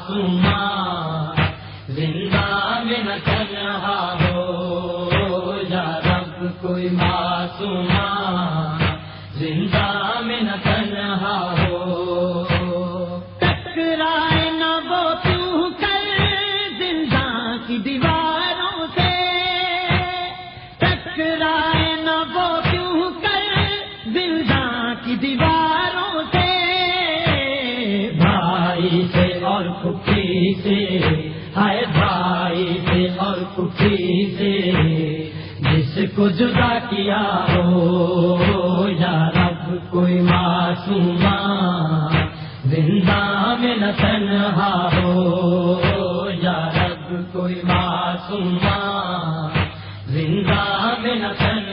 معصوماں زندہ میں نہ تنہا ہو یا رب کوئی معصوماں زندہ میں نہ تنہا ہو ٹکرائے نہ وہ کیوں کر زندہ کی دیواروں سے ٹکرائے نہ وہ کیوں کر زندہ کی دیواروں سے بھائی سے اور پھوپھی سے ہائے بھائی سے اور پھوپھی سے جس کو جدا کیا ہو یا رب کوئی معصوماں زندہ میں نہ تنہا ہو یا رب کوئی معصوماں زندہ میں نہ تنہا